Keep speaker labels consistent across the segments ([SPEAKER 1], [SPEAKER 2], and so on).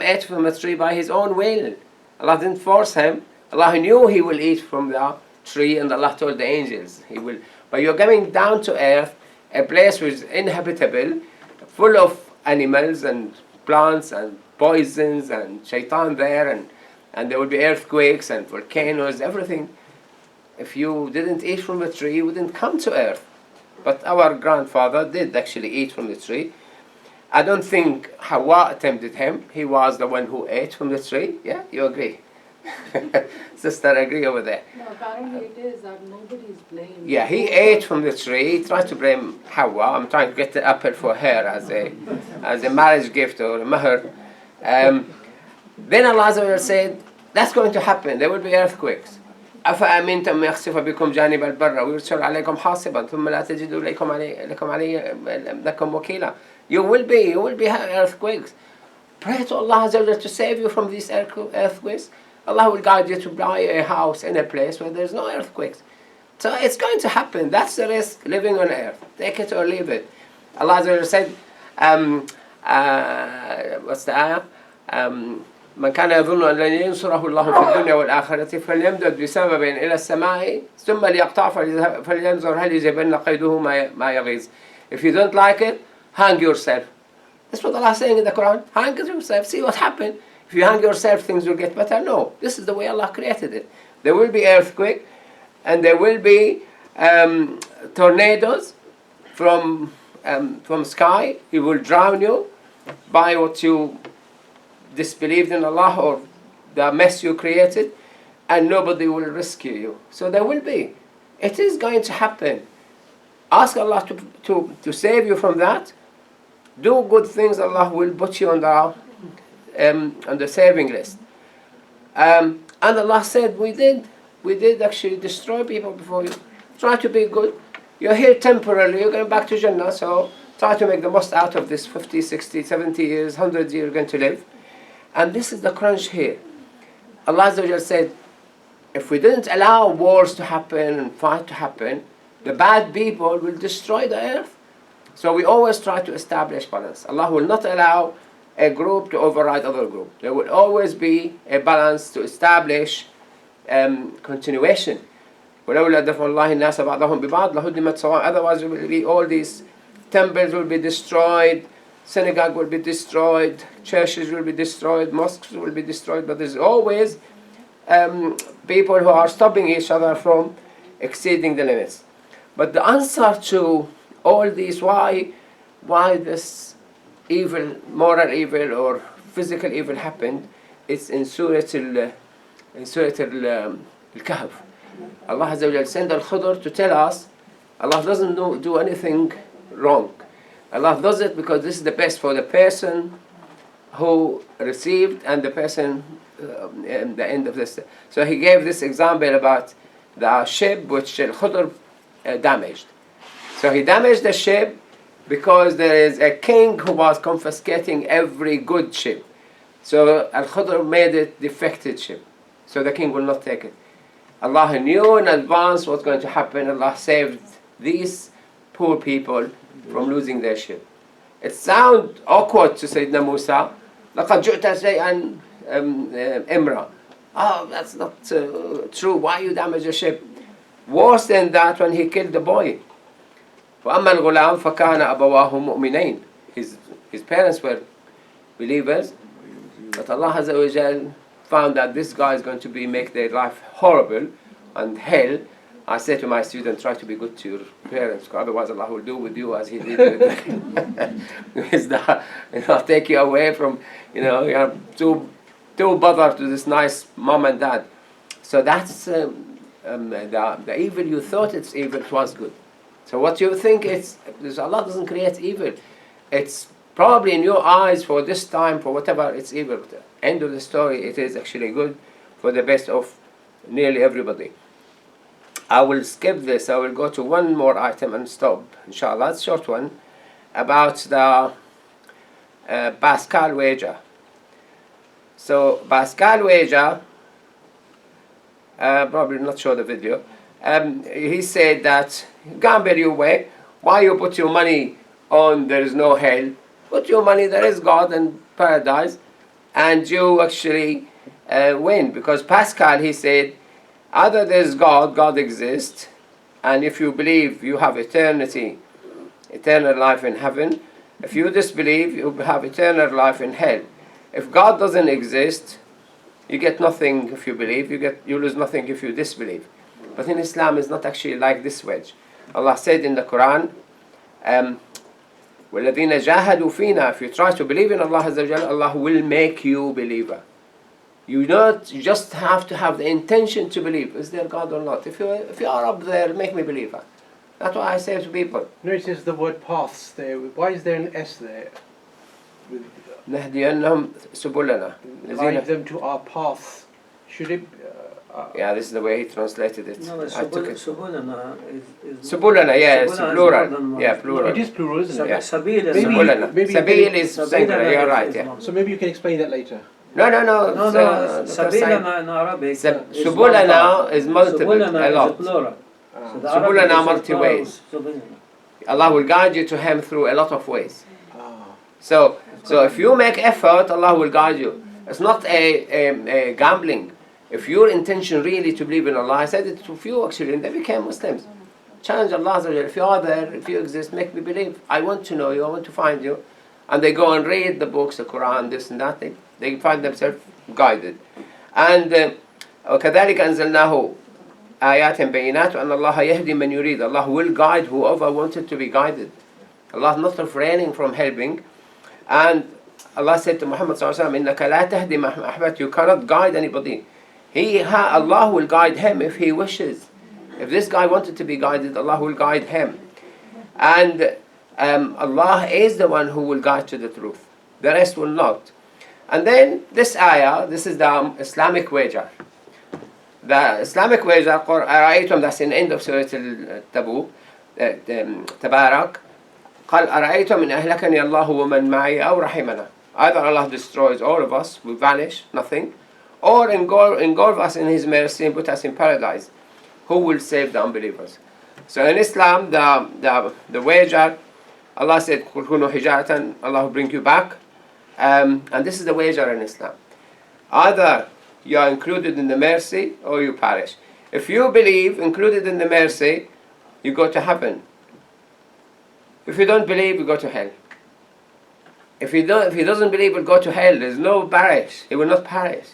[SPEAKER 1] ate from the tree by his own will. Allah didn't force him. Allah knew he will eat from the tree, and Allah told the angels, he will. But you're coming down to earth, a place which is inhabitable, full of animals and plants and poisons and shaitan there, and there will be earthquakes and volcanoes, everything. If you didn't eat from the tree, you wouldn't come to earth. But our grandfather did actually eat from the tree. I don't think Hawa tempted him. He was the one who ate from the tree. Yeah, you agree? Sister, agree over there.
[SPEAKER 2] No, apparently it is that nobody is blamed.
[SPEAKER 1] Yeah, he ate from the tree. He tried to blame Hawa. I'm trying to get the apple for her as a marriage gift or a mahr. Then Allah said, that's going to happen. There will be earthquakes. أفأمنتم يخسف بكم جانب البر ويرسل عليكم حاصبا ثم لا تجدوا لكم وكيلا. You will be earthquakes. Pray to Allah to save you from these earthquakes. Allah will guide you to buy a house in a place where there's no earthquakes. So it's going to happen. That's the risk living on earth. Take it or leave it. Allah said, what's the ayah? من كان يظن أن لن ينصره الله في الدنيا والآخرة فليمدد بسبب إلى السماء ثم ليقطع فلينظر هل يذهبن قيده ما يغيظ. If you don't like it, hang yourself. That's what Allah is saying in the Quran. Hang yourself, see what happens. If you hang yourself, things will get better. No, this is the way Allah created it. There will be earthquake, and there will be tornadoes from sky. He will drown you by what you disbelieved in Allah or the mess you created, and nobody will rescue you. So there will be. It is going to happen. Ask Allah to save you from that. Do good things, Allah will put you on the saving list. And Allah said, we did actually destroy people before you. Try to be good. You're here temporarily, you're going back to Jannah, so try to make the most out of this 50, 60, 70 years, 100 years you're going to live. And this is the crunch here. Allah said, if we didn't allow wars to happen and fight to happen, the bad people will destroy the earth. So we always try to establish balance. Allah will not allow a group to override other group. There will always be a balance to establish continuation. Otherwise, there will be all these temples will be destroyed, synagogue will be destroyed, churches will be destroyed, mosques will be destroyed, but there's always people who are stopping each other from exceeding the limits. But the answer to all these, why this evil, moral evil or physical evil happened, it's in Surah Al-Kahf. Allah Azza wa Jal sent Al-Khudr to tell us Allah doesn't do anything wrong. Allah does it because this is the best for the person who received and the person at the end of this. So he gave this example about the ship which Al-Khudr damaged. So he damaged the ship because there is a king who was confiscating every good ship. So Al-Khudr made it defective ship. So the king will not take it. Allah knew in advance what's going to happen. Allah saved these poor people from losing their ship. It sounds awkward to Sayyidina Musa. لَقَدْ جُئْتَ شَيْئًا إِمْرًا. Oh, that's not true. Why you damage a ship? Worse than that, when he killed the boy. وَأَمَّا الْغُلَامُ فَكَانَ أَبَوَاهُ مُؤْمِنَيْن. His parents were believers, but Allah Azza wa Jal found that this guy is going to make their life horrible and hell. I say to my students, try to be good to your parents, because otherwise Allah will do with you as He did with take you away from, you're too bothered to this nice mom and dad. So that's the evil you thought it's evil, it was good. So what you think Allah doesn't create evil. It's probably in your eyes for this time, for whatever, it's evil. But at the end of the story, it is actually good for the best of nearly everybody. I will skip this. I will go to one more item and stop, inshallah. It's a short one, about the Pascal wager. So Pascal wager, probably not show the video. He said that, gamble your way. Why you put your money on there is no hell? Put your money, there is God and paradise. and you actually win. Because Pascal, he said, either there's God, God exists, and if you believe you have eternal life in heaven. If you disbelieve, you have eternal life in hell. If God doesn't exist, you get nothing if you believe, you lose nothing if you disbelieve. But in Islam, it's not actually like this wedge. Allah said in the Quran, وَالَّذِينَ جَاهَدُوا فِينَا, if you try to believe in Allah Azza wa Jalla, Allah will make you believer. You just have to have the intention to believe. Is there God or not? If you are up there, make me believer. That's what I say to people.
[SPEAKER 3] Notice the word paths there. Why is there an S there?
[SPEAKER 1] نهدينهم سبلنا.
[SPEAKER 3] Guide them to our paths. Should it?
[SPEAKER 1] Yeah, this is the way he translated it.
[SPEAKER 4] No, Subulana is
[SPEAKER 1] Subulana, yeah, it's
[SPEAKER 4] Subulana is
[SPEAKER 1] plural.
[SPEAKER 4] more than
[SPEAKER 1] Yeah,
[SPEAKER 4] one.
[SPEAKER 1] plural.
[SPEAKER 3] It is plural, isn't it?
[SPEAKER 1] Yeah.
[SPEAKER 4] Sabil is
[SPEAKER 3] Maybe-
[SPEAKER 1] Subulana.
[SPEAKER 3] maybe-
[SPEAKER 1] Sabil is
[SPEAKER 4] Sabil
[SPEAKER 1] singular, you're
[SPEAKER 4] is
[SPEAKER 1] right, yeah.
[SPEAKER 4] one.
[SPEAKER 3] So maybe you can explain that later.
[SPEAKER 1] No.
[SPEAKER 4] No, Sabilana in Arabic. is
[SPEAKER 1] Subulana
[SPEAKER 4] one
[SPEAKER 1] is multiple,
[SPEAKER 4] Subulana
[SPEAKER 1] a lot.
[SPEAKER 4] is plural. So the
[SPEAKER 1] Subulana
[SPEAKER 4] Arabic is
[SPEAKER 1] multi
[SPEAKER 4] plural,
[SPEAKER 1] ways.
[SPEAKER 4] Subulana.
[SPEAKER 1] Allah will guide you to Him through a lot of ways.
[SPEAKER 3] Ah.
[SPEAKER 1] So if you make effort, Allah will guide you. It's not a gambling. If your intention really to believe in Allah, I said it to a few actually, and they became Muslims. Challenge Allah, if you are there, if you exist, make me believe. I want to know you, I want to find you. And they go and read the books, the Quran, this and that. They find themselves guided. And وَكَذَلِكَ أَنزَلْنَاهُ آيَاتٍ بَيِّنَاتٍ وَأَنَّ اللَّهَ يَهْدِي مَنْ يُرِيدُ. Allah will guide whoever wanted to be guided. Allah is not refraining from helping. And Allah said to Muhammad ﷺ, إِنَّكَ لَا تَهْدِي مَنْ أَحْبَبْتَ. You cannot guide anybody. Allah will guide him if He wishes. If this guy wanted to be guided, Allah will guide him. And Allah is the one who will guide to the truth. The rest will not. And then this ayah, this is the Islamic wager. The Islamic wager, أرأيتم, that's in the end of Surah Tabarak. قال أرأيتم إن أهلكني الله ومن معي أو رحمنا. Either Allah destroys all of us, we vanish, nothing, or engulf us in His mercy and put us in paradise. Who will save the unbelievers? So in Islam, the wager, Allah said, قُلْ كُونُوا حِجَارَةً, Allah will bring you back. And this is the wager in Islam. Either you are included in the mercy or you perish. If you believe, included in the mercy, you go to heaven. If you don't believe, you go to hell. If he doesn't believe, he'll go to hell. There's no perish. He will not perish.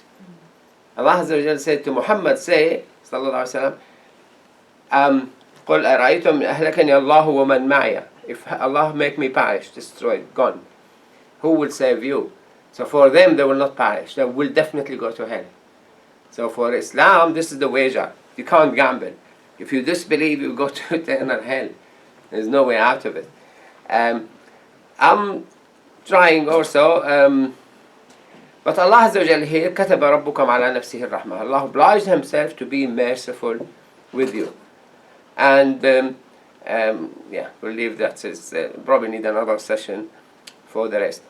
[SPEAKER 1] Allah Azza wa Jalla said to Muhammad, say, sallallahu alaihi wasallam, قُلْ أَرَأَيْتُمْ أَهْلَكَنِي اللَّهُ وَمَنْ مَعِيَ. If Allah make me perish, destroyed, gone, who will save you? So for them, they will not perish. They will definitely go to hell. So for Islam, this is the wager. You can't gamble. If you disbelieve, you go to eternal hell. There's no way out of it. I'm trying also, but Allah Azza wa Jalla here, كَتَبَ رَبُّكُمْ عَلَى نَفْسِهِ الرَّحْمَةِ. Allah obliged Himself to be merciful with you. And yeah, we'll leave that. It's probably need another session for the rest.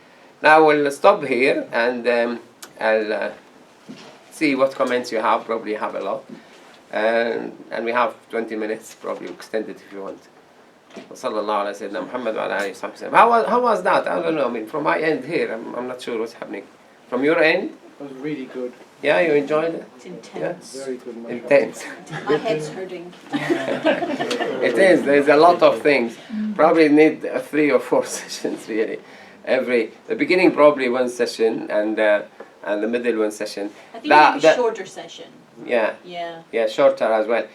[SPEAKER 1] Now we'll stop here and I'll see what comments you have. Probably have a lot. And we have 20 minutes, probably extend it if you want. وصلى الله على سيدنا محمد وعلى آله وصحبه وسلم. How was that? I don't know. I mean, from my end here, I'm not sure what's happening. From your end?
[SPEAKER 3] It was really good.
[SPEAKER 1] Yeah, you enjoyed it?
[SPEAKER 2] It's intense.
[SPEAKER 3] Very good. mashallah.
[SPEAKER 1] Intense.
[SPEAKER 2] My head's hurting.
[SPEAKER 1] It is. There's a lot of things. Probably need 3 or 4 sessions really. The beginning probably 1 session and the middle 1 session.
[SPEAKER 5] I think maybe a shorter session.
[SPEAKER 1] Yeah.
[SPEAKER 5] Yeah.
[SPEAKER 1] Yeah, shorter as well.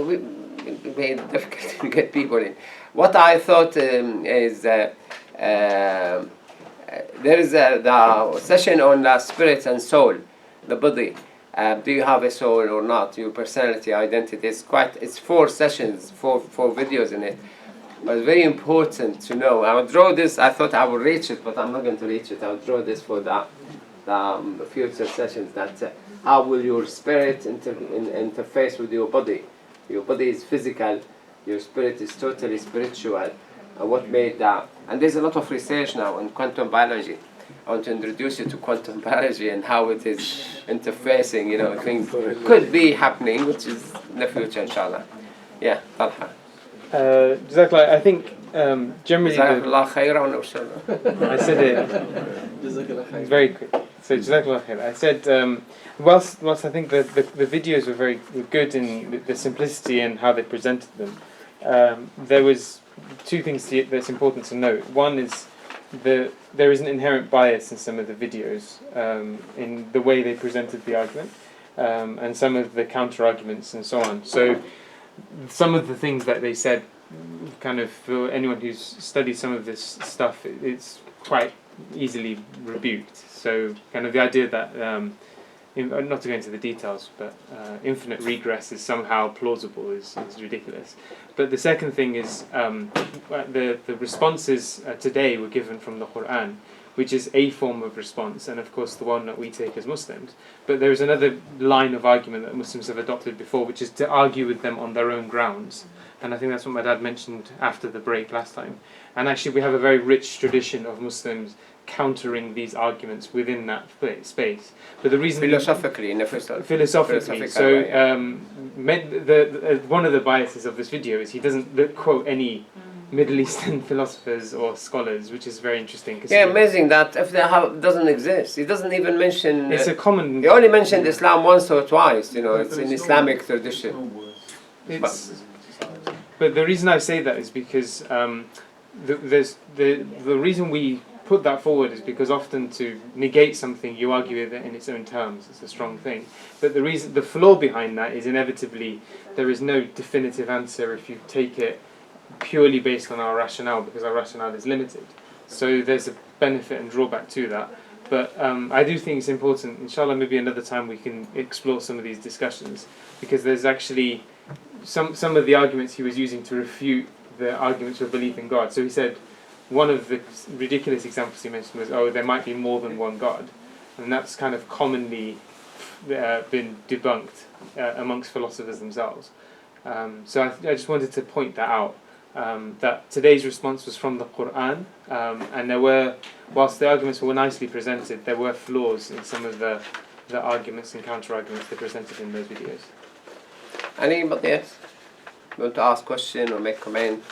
[SPEAKER 1] We made it difficult to get people in. What I thought is there is the session on the spirit and soul, the body. Do you have a soul or not? Your personality, identity. It's 4 sessions, 4 videos in it. But it's very important to know. I would draw this. I thought I would reach it, but I'm not going to reach it. I'll draw this for the future sessions. That how will your spirit interface with your body? Your body is physical. Your spirit is totally spiritual. What made that? And there's a lot of research now in quantum biology. I want to introduce you to quantum biology and how it is interfacing. You know, things could be happening, which is in the future, inshallah. Yeah, Talha.
[SPEAKER 6] Jazakallah, I think generally
[SPEAKER 1] Jazakallah khairan wa
[SPEAKER 6] I said it very quick. So Jazakallah khair. I said, whilst I think the videos were good in the simplicity and how they presented them, there was two things that's important to note. One is there is an inherent bias in some of the videos in the way they presented the argument and some of the counter arguments and so on. So some of the things that they said, kind of for anyone who's studied some of this stuff, it's quite easily rebuked. So kind of the idea that, not to go into the details, but infinite regress is somehow plausible is ridiculous. But the second thing is the responses today were given from the Quran, which is a form of response, and of course the one that we take as Muslims. But there is another line of argument that Muslims have adopted before, which is to argue with them on their own grounds. And I think that's what my dad mentioned after the break last time. And actually we have a very rich tradition of Muslims countering these arguments within that space. But the reason
[SPEAKER 1] philosophically,
[SPEAKER 6] so one of the biases of this video is he doesn't quote any Middle Eastern philosophers or scholars, which is very interesting.
[SPEAKER 1] Yeah, amazing that if they doesn't exist. He doesn't even mention.
[SPEAKER 6] It's a common.
[SPEAKER 1] He only mentioned Islam once or twice. You know, it's in Islamic tradition.
[SPEAKER 6] But the reason I say that is because the reason we put that forward is because often to negate something you argue with it in its own terms. It's a strong thing. But the flaw behind that is inevitably there is no definitive answer if you take it purely based on our rationale, because our rationale is limited. So there's a benefit and drawback to that. But I do think it's important, inshallah, maybe another time we can explore some of these discussions, because there's actually some of the arguments he was using to refute the arguments of belief in God. So he said one of the ridiculous examples he mentioned was, there might be more than one God. And that's kind of commonly been debunked amongst philosophers themselves. So I just wanted to point that out. That today's response was from the Quran, and there were, whilst the arguments were nicely presented, there were flaws in some of the arguments and counter-arguments they presented in those videos.
[SPEAKER 1] Anybody else want to ask question or make comment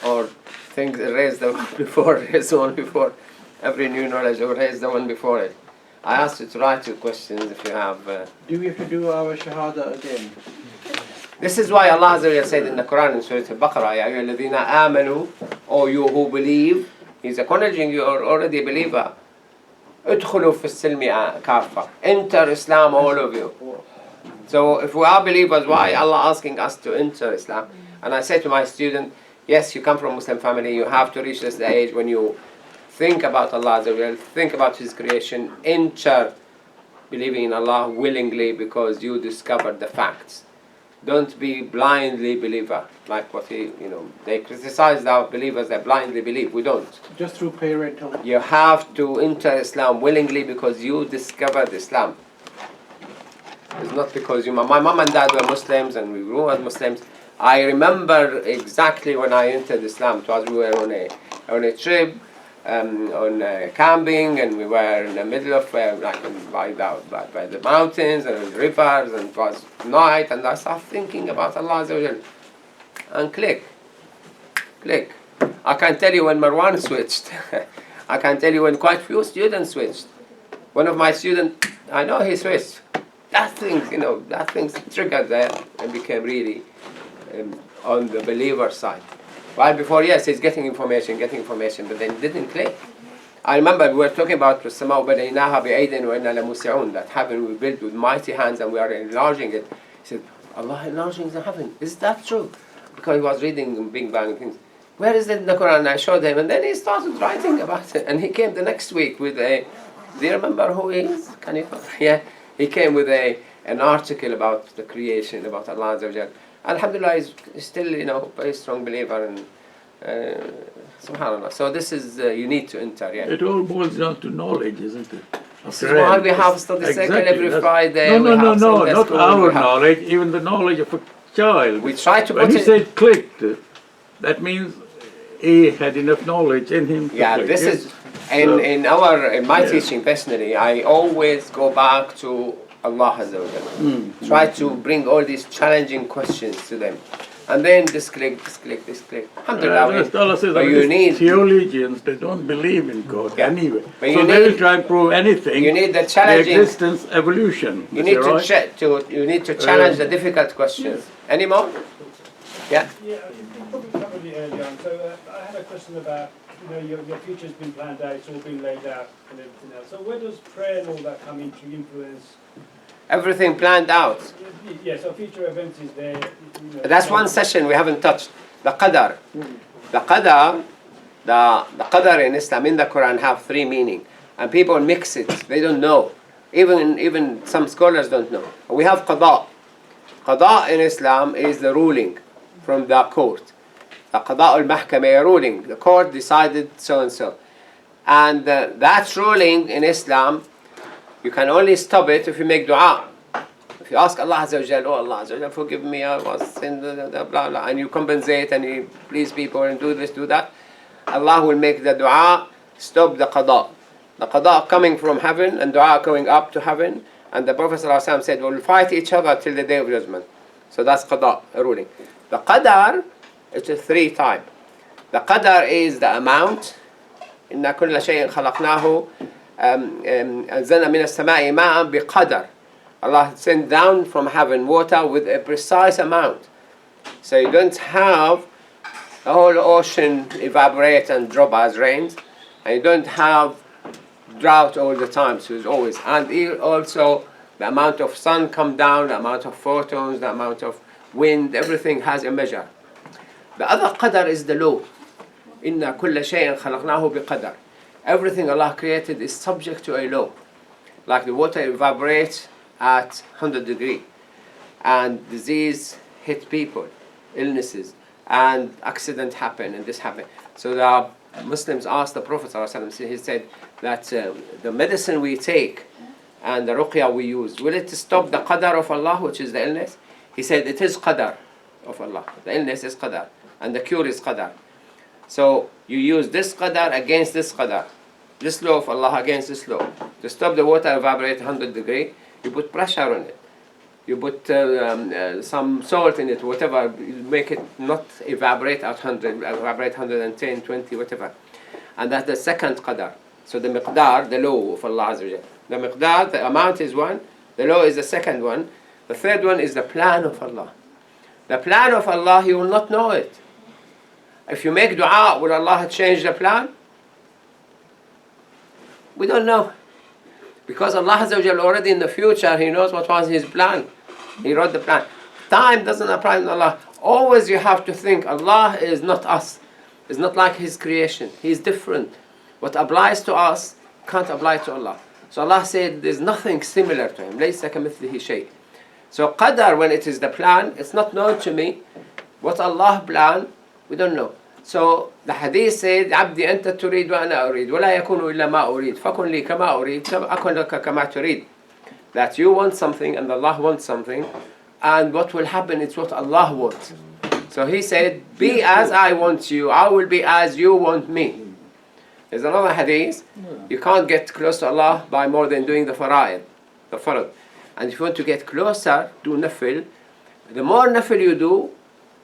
[SPEAKER 1] or think raise the one before, raise the one before every new knowledge, or raise the one before it? I asked you to write your questions if you have.
[SPEAKER 3] Do we have to do our shahada again?
[SPEAKER 1] This is why Allah Azza wa Jalla said in the Quran in Surah Al-Baqarah, Ya ayyuhalladhina amanu, O you who believe, He's acknowledging you are already a believer. Udkhulu fi as-silmi kaffa. Enter Islam, all of you. So if we are believers, why Allah asking us to enter Islam? And I say to my student, yes, you come from a Muslim family, you have to reach this age when you think about Allah Azza wa Jalla, think about His creation, enter believing in Allah willingly because you discovered the facts. Don't be blindly believer, like what they criticize our believers that blindly believe. We don't.
[SPEAKER 3] Just through parental.
[SPEAKER 1] You have to enter Islam willingly because you discovered Islam. It's not because my mom and dad were Muslims and we grew as Muslims. I remember exactly when I entered Islam. It was we were on a trip, on camping, and we were in the middle of by the mountains and the rivers, and it was night, and I started thinking about Allah Azza wa Jalla. And click. I can tell you when Marwan switched. I can tell you when quite few students switched. One of my students, I know he switched. That thing triggered there and became really on the believer side. While before, yes, he's getting information, but then didn't click. I remember we were talking about that heaven we built with mighty hands and we are enlarging it. He said, Allah enlarging the heaven. Is that true? Because he was reading Big Bang and things. Where is it in the Quran? And I showed him, and then he started writing about it. And he came the next week with do you remember who he is? Can you? Yeah. He came with an article about the creation, about Allah Azza wa Jalla. Alhamdulillah, he's still, a very strong believer, and subhanallah. So this is, you need to enter, yeah.
[SPEAKER 7] It all boils down to knowledge, isn't it?
[SPEAKER 1] This is why we have study circle every Friday.
[SPEAKER 7] No, not our knowledge, even the knowledge of a child.
[SPEAKER 1] We try to
[SPEAKER 7] when he said clicked, that means he had enough knowledge in him to click.
[SPEAKER 1] This is, in my teaching personally, I always go back to Allah Azza wa Jalla. Try to bring all these challenging questions to them. and then this click. Alhamdulillah.
[SPEAKER 7] Allah says
[SPEAKER 1] But you need
[SPEAKER 7] theologians, they don't believe in God anyway.
[SPEAKER 1] But you
[SPEAKER 7] So they will
[SPEAKER 1] need-
[SPEAKER 7] try and prove anything.
[SPEAKER 1] you need the
[SPEAKER 7] The
[SPEAKER 1] challenging.
[SPEAKER 7] existence, evolution.
[SPEAKER 1] You
[SPEAKER 7] Is
[SPEAKER 1] need
[SPEAKER 7] that
[SPEAKER 1] to
[SPEAKER 7] right?
[SPEAKER 1] you need to challenge the difficult questions. Any more? Yeah.
[SPEAKER 8] Yeah, you probably covered it earlier on. So I had a question about, your future's been planned out, it's all been laid out and everything else. So where does prayer and all that come into influence?
[SPEAKER 1] Everything planned out.
[SPEAKER 8] Yeah, so future events is there.
[SPEAKER 1] That's one session we haven't touched. The qadar. The qadar, the qadar in Islam, in the Quran, have three meanings. And people mix it. They don't know. Even some scholars don't know. We have qada. Qada in Islam is the ruling from the court. The qada al-mahkama ruling. The court decided so and so. And that ruling in Islam, you can only stop it if you make dua. If you ask Allah Azza wa Jal, oh Allah Azza wa Jal, forgive me, I was in blah, blah, and you compensate and you please people and do this, do that, Allah will make the dua stop the qada. The qada coming from heaven and dua going up to heaven. And the Prophet ﷺ said, we'll fight each other till the day of judgment. So that's qada, a ruling. The qadar, it's a three type. The qadar is the amount. إن كل شيء خلقناه أنزلنا من السماء ماء بقدر. Allah sent down from heaven water with a precise amount. So you don't have the whole ocean evaporate and drop as rains. And you don't have drought all the time, so it's always. And also the amount of sun come down, the amount of photons, the amount of wind, everything has a measure. The other qadar is the law. إِنَّ كُلَّ شَيْءٍ خَلَقْنَاهُ بِقَدَرٍ. Everything Allah created is subject to a law. Like the water evaporates at 100 degrees. And disease hit people, illnesses, and accident happen, and this happen. So the Muslims asked the Prophet ﷺ, he said that the medicine we take and the ruqya we use, will it stop the qadar of Allah, which is the illness? He said it is qadar of Allah. The illness is qadar, and the cure is qadar. So you use this qadar against this qadar. This law of Allah against this law. To stop the water evaporate 100 degrees, you put pressure on it. You put some salt in it, whatever, you make it not evaporate at 100, evaporate 110, 20, whatever. And that's the second qadar. So the miqdar, the law of Allah Azza wa Jal. The miqdar, the amount is one. The law is the second one. The third one is the plan of Allah. The plan of Allah, you will not know it. If you make dua, will Allah change the plan? We don't know. Because Allah Azza wa Jal already in the future, He knows what was His plan. He wrote the plan. Time doesn't apply to Allah. Always you have to think, Allah is not us. It's not like His creation. He is different. What applies to us can't apply to Allah. So Allah said there's nothing similar to Him. لَيْسَ كَمِثْلِهِ شَيْءٍ. So qadar, when it is the plan, it's not known to me. What Allah planned, we don't know. So the hadith said, عبدي أنت تريد وأنا أريد ولا يكون إلا ما أريد فكن لي كما أريد أكن لك كما تريد. That you want something and Allah wants something, and what will happen is what Allah wants. So He said, be as I want you, I will be as you want me. There's another hadith, you can't get close to Allah by more than doing the fara'id, the farad. And if you want to get closer, do nafil. The more nafil you do,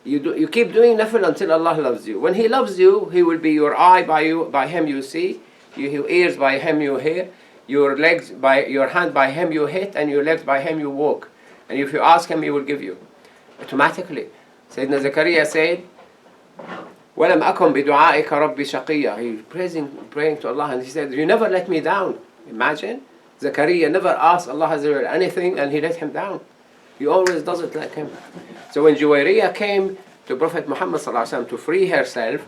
[SPEAKER 1] you keep doing nafil until Allah loves you. When He loves you, He will be your eye by Him you see, your ears by Him you hear, your legs by your hand by Him you hit, and your legs by Him you walk. And if you ask Him, He will give you automatically. Sayyidina Zakaria said, وَلَمْ أَكُمْ بِدُعَائِكَ رَبِّ شَقِيًّا. He praying to Allah, and he said, you never let me down. Imagine, Zakaria never asked Allah Azza wa Jalla anything, and He let him down. He always does it like him. So when Juwairiya came to Prophet Muhammad to free herself,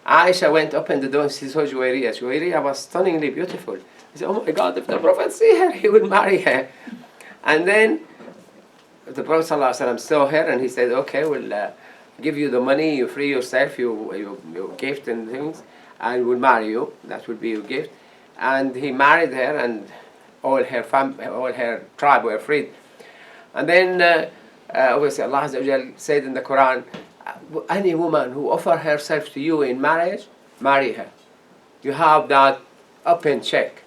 [SPEAKER 1] Aisha went up in the door and she saw Juwairiya. Juwairiya was stunningly beautiful. He said, oh my God, if the Prophet see her, he would marry her. And then the Prophet saw her and he said, okay, we'll give you the money, you free yourself, your gift and things, and we'll marry you. That will be your gift. And he married her, and all her tribe were freed. And then obviously Allah Azza wa Jal said in the Quran, any woman who offer herself to you in marriage, marry her. You have that up in check.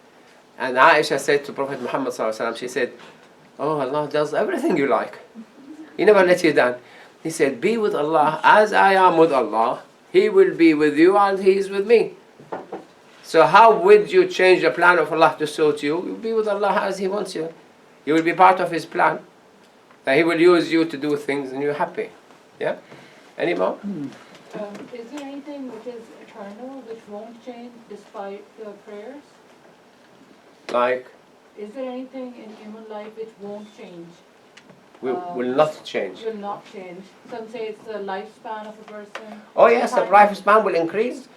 [SPEAKER 1] And Aisha said to Prophet Muhammad, she said, oh, Allah does everything you like. He never let you down. He said, be with Allah as I am with Allah. He will be with you and He is with me. So how would you change the plan of Allah to suit you? You'll be with Allah as He wants you. You will be part of His plan. That He will use you to do things and you're happy. Yeah? Any more?
[SPEAKER 2] Is there anything which is eternal, which won't change despite the prayers?
[SPEAKER 1] Like,
[SPEAKER 2] Is there anything in human life which won't change?
[SPEAKER 1] will not change.
[SPEAKER 2] Will not change. Some say it's the lifespan of a person.
[SPEAKER 1] Oh yes, the lifespan will increase.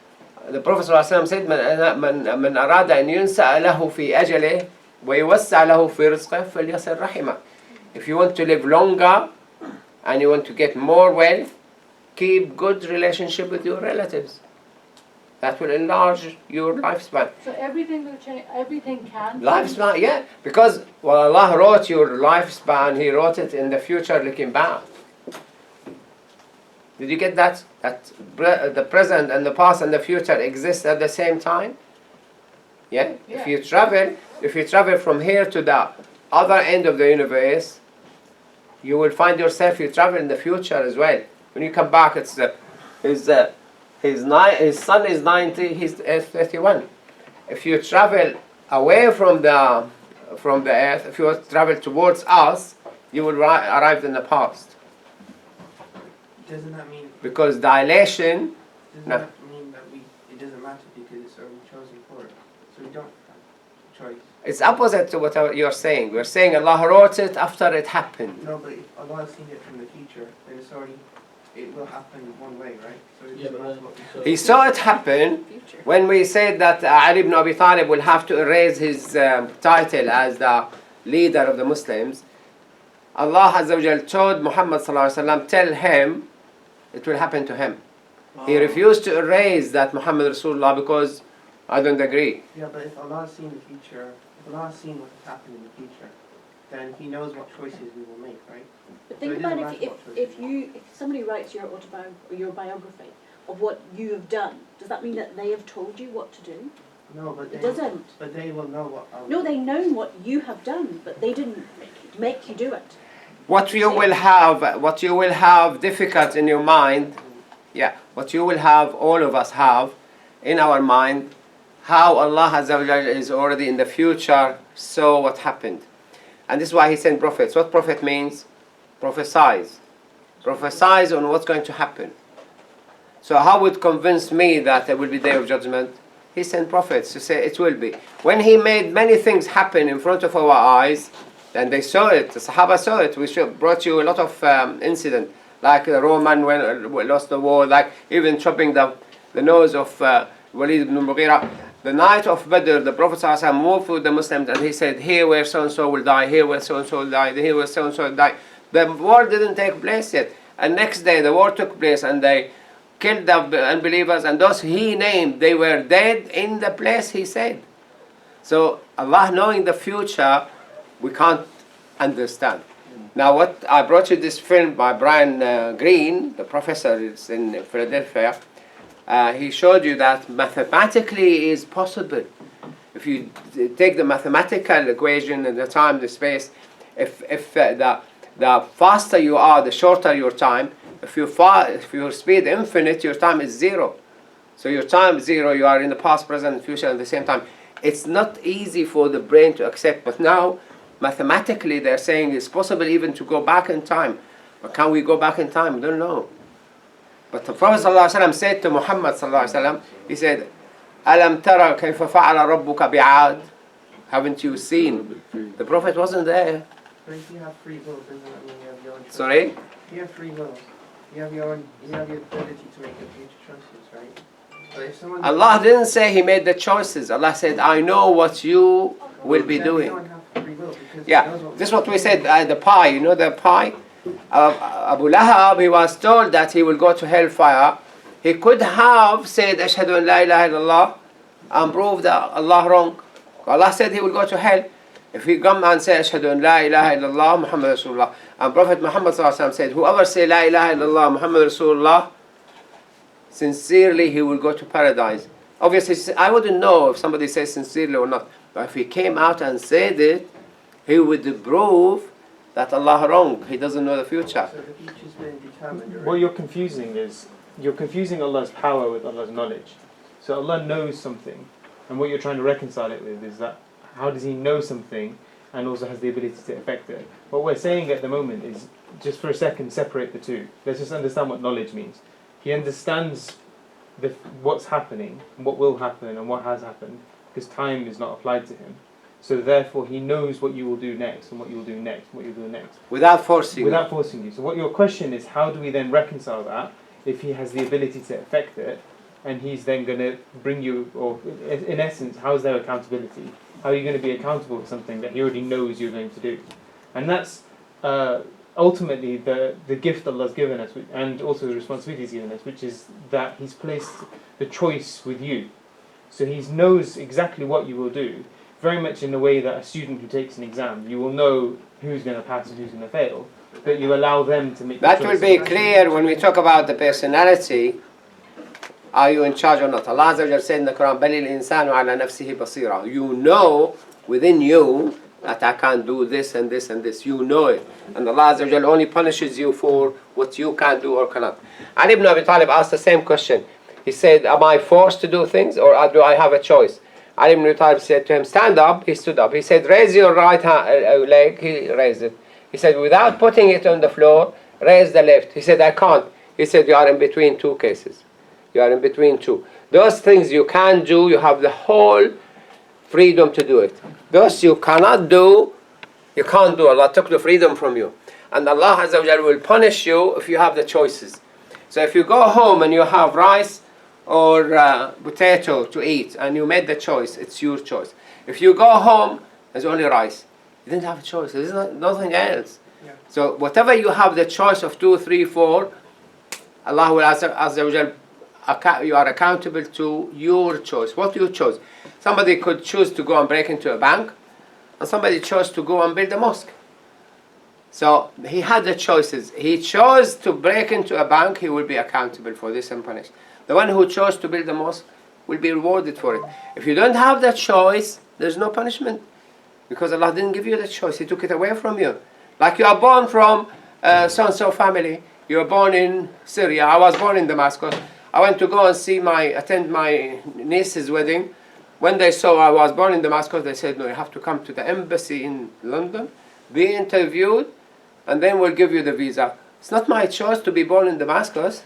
[SPEAKER 1] The Prophet ﷺ said, من أراد أن ينسأ له في أجله ويوسع له في رزقه فليصل رحمه. If you want to live longer and you want to get more wealth, keep good relationship with your relatives. That will enlarge your lifespan.
[SPEAKER 2] So everything will change. Everything can.
[SPEAKER 1] Lifespan, yeah, because when Allah wrote your lifespan, He wrote it in the future looking back. Did you get that? That the present and the past and the future exist at the same time? Yeah?
[SPEAKER 2] Yeah.
[SPEAKER 1] If you travel from here to the other end of the universe, you will find yourself, you travel in the future as well. When you come back, it's his son is 90, he's 31. If you travel away from the earth, if you travel towards us, you will arrive in the past.
[SPEAKER 9] Doesn't that mean?
[SPEAKER 1] Because dilation.
[SPEAKER 9] Doesn't
[SPEAKER 1] No.
[SPEAKER 9] that mean that it doesn't matter because it's already chosen for it, so we don't have choice.
[SPEAKER 1] It's opposite to what you're saying. We're saying Allah wrote it after it happened.
[SPEAKER 9] No, but if Allah has seen it from the future, then it will happen one way, right? So it doesn't matter what we saw.
[SPEAKER 1] He saw it happen when we said that Ali ibn Abi Talib will have to erase his title as the leader of the Muslims. Allah Azza wa Jal told Muhammad sallallahu alaihi wasallam, tell him it will happen to him. He refused to erase that Muhammad Rasulullah because I don't agree.
[SPEAKER 9] Yeah, but if Allah has seen the future, if Allah has seen what has happened in the future, then He knows what choices we will make, right?
[SPEAKER 5] But
[SPEAKER 9] So
[SPEAKER 5] think
[SPEAKER 9] it
[SPEAKER 5] about
[SPEAKER 9] doesn't matter what choices
[SPEAKER 5] if somebody writes your your biography of what you have done, does that mean that they have told you what to do?
[SPEAKER 9] No, but
[SPEAKER 5] It doesn't.
[SPEAKER 9] But they will know what.
[SPEAKER 5] No, they know what you have done, but they didn't make you do it.
[SPEAKER 1] What you will have difficult in your mind, what you will have, all of us have in our mind, how Allah Azza wa Jalla is already in the future, saw what happened. And this is why He sent prophets. What prophet means? Prophesize. Prophesize on what's going to happen. So how would convince me that there will be day of judgment? He sent prophets to say it will be. When He made many things happen in front of our eyes, and they saw it, the Sahaba saw it. We brought you a lot of incidents, like the Roman when lost the war, like even chopping the nose of Walid ibn Mughira. The night of Badr, the Prophet ﷺ moved with the Muslims and he said, here where so-and-so will die, here where so-and-so will die, here where so-and-so will die. The war didn't take place yet. And next day the war took place and they killed the unbelievers, and those He named, they were dead in the place He said. So Allah knowing the future, we can't understand. Now what I brought you this film by Brian Greene, the professor is in Philadelphia. He showed you that mathematically is possible. If you take the mathematical equation and the time, the space, if the faster you are, the shorter your time. If your speed infinite, your time is zero. So your time is zero, you are in the past, present, and future at the same time. It's not easy for the brain to accept, but now mathematically they're saying it's possible even to go back in time. But can we go back in time? I don't know. But the Prophet ﷺ said to Muhammad ﷺ, he said, أَلَمْ تَرَى كَيْفَ فَعَلَ رَبُّكَ بِعَادٍ? Haven't you seen? The Prophet wasn't there.
[SPEAKER 9] But if you have free will, doesn't that mean you have your own choice?
[SPEAKER 1] Sorry?
[SPEAKER 9] You have free will. You have your ability to make your future choices, right? But if someone
[SPEAKER 1] Allah didn't say He made the choices. Allah said, I know what you will be
[SPEAKER 9] then
[SPEAKER 1] doing.
[SPEAKER 9] You don't have free will because
[SPEAKER 1] Yeah,
[SPEAKER 9] He knows what
[SPEAKER 1] this is what we said, the pie, you know the pie? Abu Lahab, he was told that he will go to hellfire. He could have said, Ashhadu an la ilaha illallah, and proved that Allah wrong. Allah said he will go to hell. If he come and say, Ashhadu an la ilaha illallah, Muhammad Rasulullah, and Prophet Muhammad said, whoever say la ilaha illallah, Muhammad Rasulullah, sincerely he will go to paradise. Obviously, I wouldn't know if somebody says sincerely or not. But if he came out and said it, he would prove that Allah wrong. He doesn't know the future.
[SPEAKER 9] So the future's been determined already.
[SPEAKER 6] What you're confusing Allah's power with Allah's knowledge. So Allah knows something, and what you're trying to reconcile it with is that how does He know something and also has the ability to affect it? What we're saying at the moment is, just for a second, separate the two. Let's just understand what knowledge means. He understands what's happening, what will happen, and what has happened, because time is not applied to Him. So therefore, He knows what you will do next, and what you will do next, and what you will do next.
[SPEAKER 1] Without forcing
[SPEAKER 6] you. So what your question is, how do we then reconcile that if He has the ability to affect it, and He's then going to bring you, or in essence, how is there accountability? How are you going to be accountable for something that He already knows you're going to do? And that's ultimately the gift Allah's given us, and also the responsibility He's given us, which is that He's placed the choice with you. So He knows exactly what you will do, very much in the way that a student who takes an exam, you will know who's going to pass and who's going to fail, but you allow them to make the choice.
[SPEAKER 1] That will be clear when we talk about the personality. Are you in charge or not? Allah Azza wa Jalla said in the Quran, بَلِ الْإِنسَانُ عَلَى نَفْسِهِ بَصِيرًا. You know within you that I can't do this and this and this. You know it. And Allah Azza wa Jalla only punishes you for what you can do or cannot. Ali ibn Abi Talib asked the same question. He said, am I forced to do things or do I have a choice? Ali ibn Abi Talib said to him, stand up. He stood up. He said, raise your right leg. He raised it. He said, without putting it on the floor, raise the left. He said, I can't. He said, you are in between two cases. You are in between two. Those things you can do, you have the whole freedom to do it. Those you cannot do, you can't do. Allah took the freedom from you. And Allah Azza wa Jalla will punish you if you have the choices. So if you go home and you have rice or potato to eat and you made the choice, it's your choice. If you go home, there's only rice. You didn't have a choice. There's nothing else.
[SPEAKER 9] Yeah.
[SPEAKER 1] So whatever you have the choice of 2, 3, 4, Allah will Azza wa Jalla, you are accountable to your choice. What you chose. Somebody could choose to go and break into a bank, and somebody chose to go and build a mosque. So he had the choices. He chose to break into a bank, he will be accountable for this and punished. The one who chose to build a mosque will be rewarded for it. If you don't have that choice, there's no punishment. Because Allah didn't give you the choice, He took it away from you. Like you are born from so-and-so family, you were born in Syria, I was born in Damascus. I went to go and attend my niece's wedding. When they saw I was born in Damascus, they said, no, you have to come to the embassy in London, be interviewed, and then we'll give you the visa. It's not my choice to be born in Damascus.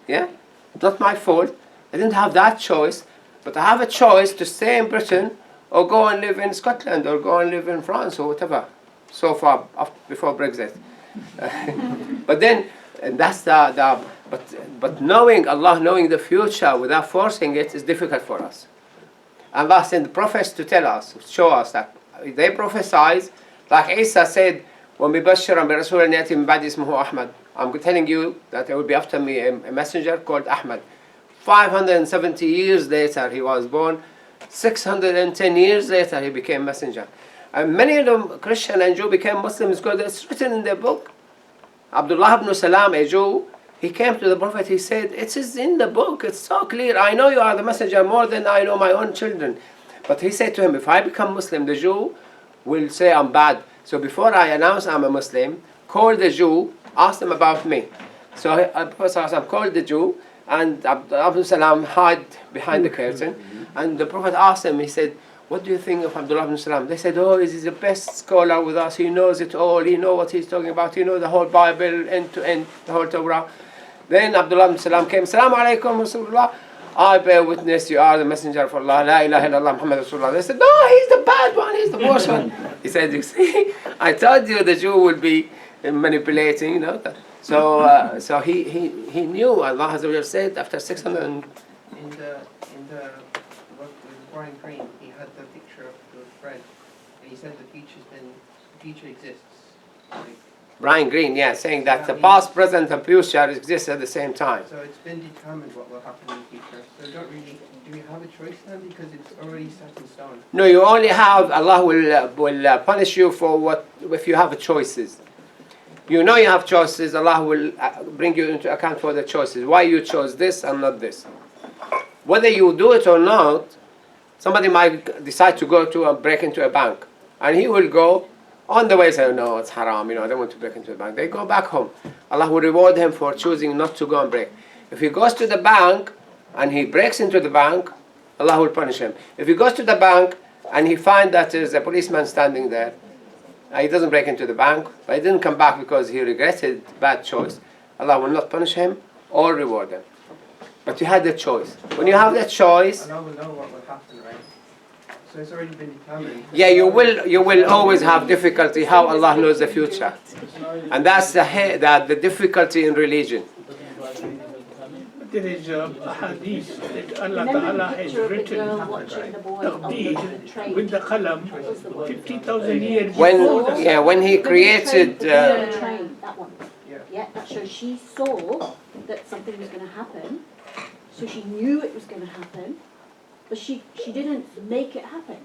[SPEAKER 1] Yeah? It's not my fault. I didn't have that choice, but I have a choice to stay in Britain or go and live in Scotland or go and live in France or whatever, so far before Brexit. But then, and that's but knowing Allah, knowing the future without forcing it is difficult for us. Allah sent the prophets to tell us, show us that they prophesied, like Isa said, وَمِبَشِّرًا بِرَسُولٍ يَأْتِي مِنْ بَعْدِي اسْمُهُ أَحْمَدٍ. I'm telling you that there will be after me a messenger called Ahmad. 570 years later he was born. 610 years later he became messenger. And many of them, Christian and Jew, became Muslims because it's written in their book. Abdullah ibn Salam, a Jew, he came to the Prophet, he said, it is in the book, it's so clear. I know you are the messenger more than I know my own children. But he said to him, if I become Muslim, the Jew will say I'm bad. So before I announce I'm a Muslim, call the Jew, ask them about me. So Prophet called the Jew, and Abdullah Salam hid behind the curtain. And the Prophet asked him, he said, what do you think of Abdullah ibn Salam? They said, oh, he's the best scholar with us. He knows it all. He knows what he's talking about. He knows the whole Bible, end to end, the whole Torah. Then Abdullah ibn Salam came, Assalamu alaikum, Rasulullah. I bear witness, you are the messenger of Allah. La ilaha illallah, Muhammad Rasulullah. They said, no, he's the bad one. He's the worst one. He said, you see, I told you the Jew would be manipulating, you know. So he knew. Allah Azza wa Jalla said after 600.
[SPEAKER 9] In the book with Brian Green, he had the picture of the bread, and he said the future exists. Like,
[SPEAKER 1] Brian Green, yeah, saying that the past, present, and future exist at the same time.
[SPEAKER 9] so it's been determined what will happen in the future. So do you have a choice then, because it's already set in stone?
[SPEAKER 1] No, you only have, Allah will punish you for what, if you have choices. You know you have choices, Allah will bring you into account for the choices. Why you chose this and not this. Whether you do it or not, somebody might decide to go to break into a bank. And he will go On the way, say, no, it's haram, I don't want to break into the bank. They go back home. Allah will reward him for choosing not to go and break. If he goes to the bank and he breaks into the bank, Allah will punish him. If he goes to the bank and he finds that there's a policeman standing there, he doesn't break into the bank, but he didn't come back because he regretted bad choice, Allah will not punish him or reward him. But you had the choice. When you have that choice,
[SPEAKER 9] Allah will know what will happen, right? So it's already been determined.
[SPEAKER 1] yeah, you will always have difficulty how Allah knows the future. And that's the difficulty in religion.
[SPEAKER 7] There is a hadith that Allah
[SPEAKER 5] Remember the
[SPEAKER 7] Ta'ala has
[SPEAKER 5] picture of the
[SPEAKER 7] written
[SPEAKER 5] girl watching the boy on
[SPEAKER 7] deed
[SPEAKER 5] the train?
[SPEAKER 7] with the qalam 50,000 years
[SPEAKER 1] When
[SPEAKER 7] before.
[SPEAKER 1] yeah, when he created
[SPEAKER 5] The girl on the train, that one. Yeah, that shows she saw that something was going to happen, so she knew it was going to happen, but she didn't make it happen.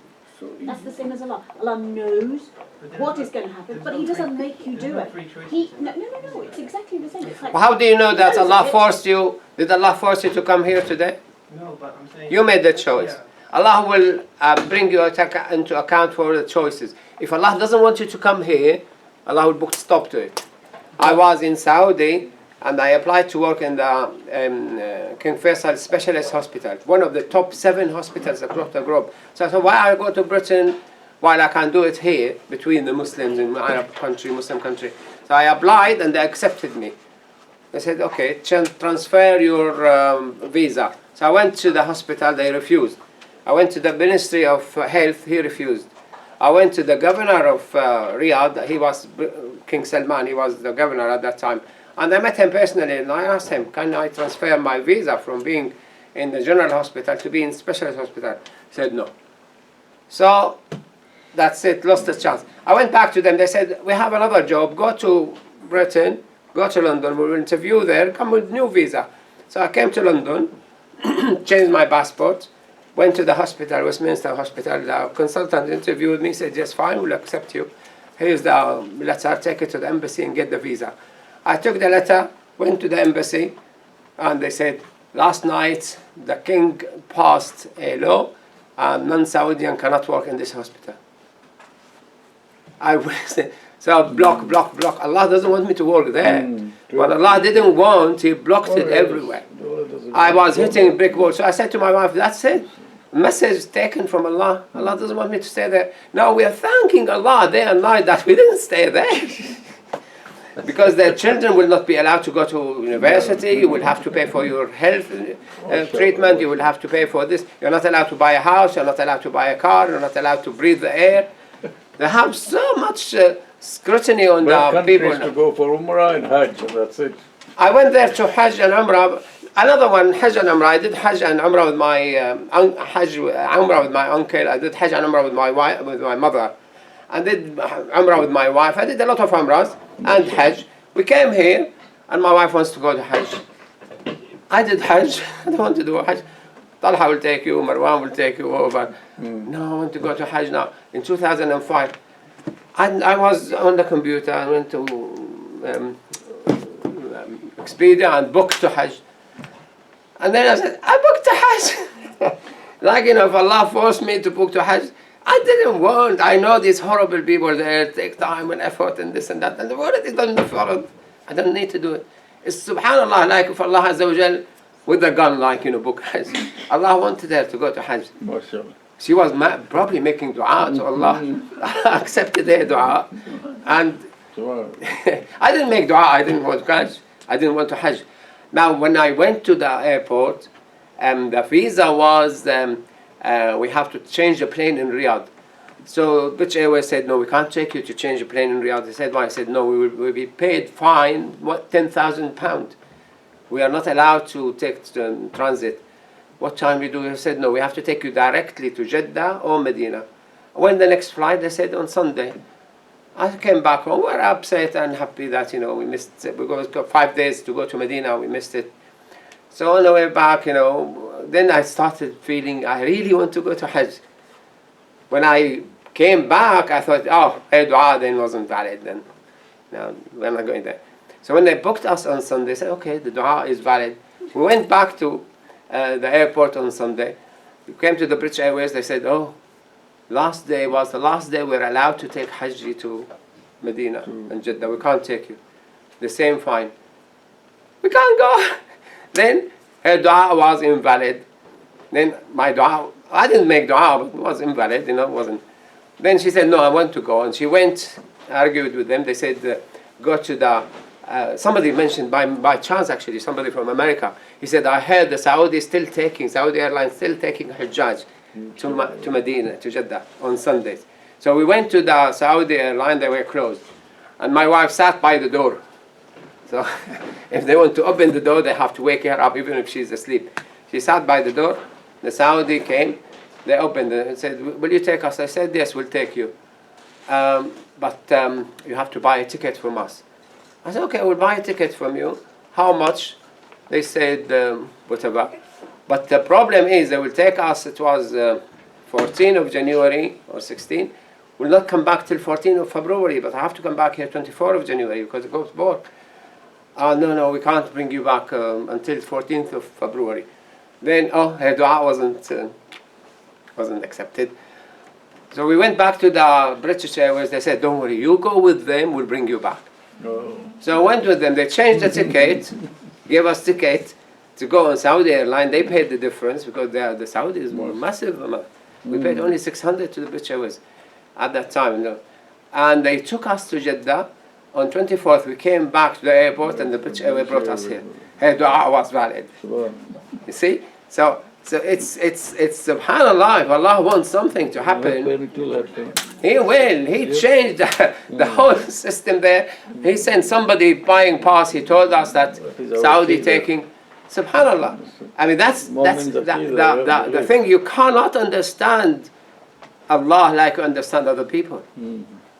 [SPEAKER 5] That's the same as Allah. Allah knows what is going to happen, but He doesn't make you do it. No, it's exactly the same. It's like,
[SPEAKER 1] how do you know that Allah forced you? Did Allah force you to come here today?
[SPEAKER 9] No, but I'm saying...
[SPEAKER 1] You made the choice.
[SPEAKER 9] Yeah.
[SPEAKER 1] Allah will bring you into account for the choices. If Allah doesn't want you to come here, Allah will put stop to it. I was in Saudi and I applied to work in the King Faisal Specialist Hospital, one of the top 7 hospitals across the globe. So I thought, why I go to Britain while I can do it here between the Muslims in Arab country, Muslim country? So I applied and they accepted me. They said, okay, transfer your visa. So I went to the hospital, they refused. I went to the Ministry of Health, he refused. I went to the governor of Riyadh, he was King Salman, he was the governor at that time. And I met him personally and I asked him, can I transfer my visa from being in the general hospital to be in specialist hospital? He said no. So that's it, lost the chance. I went back to them, they said, we have another job, go to Britain, go to London, we'll interview there, come with new visa. So I came to London, changed my passport, went to the hospital, Westminster Hospital, the consultant interviewed me, said, yes, fine, we'll accept you. Here's the letter, take it to the embassy and get the visa. I took the letter, went to the embassy, and they said, last night the king passed a law and non-Saudian cannot work in this hospital. So block. Allah doesn't want me to work there. But Allah didn't want, He blocked it everywhere. I was hitting brick walls. So I said to my wife, that's it. Message taken from Allah. Allah doesn't want me to stay there. Now we are thanking Allah day and night that we didn't stay there. Because their children will not be allowed to go to university, you will have to pay for your health treatment, you will have to pay for this. You're not allowed to buy a house, you're not allowed to buy a car, you're not allowed to breathe the air. They have so much scrutiny on the people.
[SPEAKER 7] To go for Umrah and Hajj, and that's it.
[SPEAKER 1] I went there to Hajj and Umrah. Another one, Hajj and Umrah. I did Hajj and Umrah with my Umrah with my uncle. I did Hajj and Umrah with my wife, with my mother. I did Umrah with my wife. I did a lot of Umrahs and Hajj. We came here, and my wife wants to go to Hajj. I did Hajj. I don't want to do Hajj. Talha will take you, Marwan will take you over. No, I want to go to Hajj now. In 2005, I was on the computer. I went to Expedia and booked to Hajj. And then I said, I booked to Hajj. Like, if Allah forced me to book to Hajj, I didn't want. I know these horrible people there take time and effort and this and that. And they've already done the farad. I don't need to do it. It's subhanAllah, like if Allah Azza wa Jal with a gun, like, book Hajj. Allah wanted her to go to Hajj. She was probably making dua to Allah. Accepted her dua. And I didn't make dua. I didn't want Hajj. I didn't want to Hajj. Now, when I went to the airport, the visa was, we have to change the plane in Riyadh. So British Airways said, no, we can't take you to change the plane in Riyadh. They said, why? I said, no, we will be paid fine, £10,000. We are not allowed to take transit. What time we do? They said, no, we have to take you directly to Jeddah or Medina. When the next flight, they said on Sunday. I came back home, we were upset and happy that, we missed it. We got 5 days to go to Medina, we missed it. So on the way back, then I started feeling I really want to go to Hajj. When I came back, I thought, a dua then wasn't valid then. No, we're not going there. So when they booked us on Sunday, they said, okay, the dua is valid. We went back to the airport on Sunday. We came to the British Airways, they said, last day was the last day we're allowed to take Hajj to Medina and Jeddah. We can't take you. The same fine. We can't go. Then her dua was invalid. Then my dua, I didn't make dua, but it was invalid, it wasn't. Then she said, no, I want to go. And she went, argued with them. They said, go to the, somebody mentioned by chance actually, somebody from America. He said, I heard the Saudi Airlines still taking Hajjaj to Medina, to Jeddah on Sundays. So we went to the Saudi Airline, they were closed. And my wife sat by the door. So if they want to open the door, they have to wake her up even if she's asleep. She sat by the door. The Saudi came. They opened it and said, will you take us? I said, yes, we'll take you. But you have to buy a ticket from us. I said, okay, we'll buy a ticket from you. How much? They said, whatever. But the problem is they will take us, it was 14 of January or 16. We'll not come back till 14 of February, but I have to come back here 24 of January because it goes both. No, we can't bring you back until 14th of February. Then, her dua wasn't accepted. So we went back to the British Airways. They said, don't worry, you go with them, we'll bring you back.
[SPEAKER 7] Oh.
[SPEAKER 1] So I went with them. They changed the ticket, gave us ticket to go on Saudi Airline. They paid the difference because the Saudis were massive amount. We paid only 600 to the British Airways at that time. And they took us to Jeddah. On 24th, we came back to the airport and the British Airways brought us here. Her dua was valid. You see? So it's subhanallah, if Allah wants something to happen, He will. He changed the whole system there. He sent somebody buying pass. He told us that Saudi taking, subhanallah. I mean, that's the thing. You cannot understand Allah like you understand other people.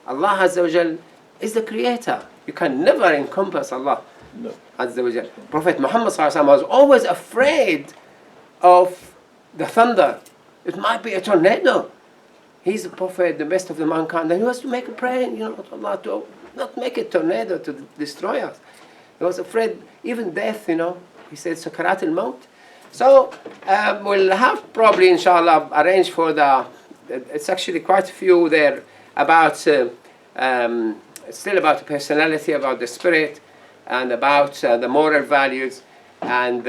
[SPEAKER 1] Allah Azza wa Jal is the creator. You can never encompass Allah Azza wa Jal. Prophet Muhammad was always afraid of the thunder. It might be a tornado. He's the prophet, the best of the mankind, and he was to make a prayer, Allah to not make a tornado to destroy us. He was afraid, even death, He said, Sakarat al-Maut. So we'll have probably, inshallah, arranged for it's actually quite a few there about, still about the personality, about the spirit, and about the moral values, and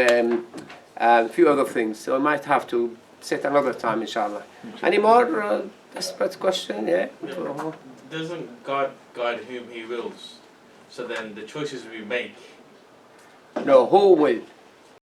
[SPEAKER 1] a few other things. So we might have to set another time, inshallah. Any more desperate question? Yeah?
[SPEAKER 10] Doesn't God guide whom He wills? So then the choices we make.
[SPEAKER 1] No, who will?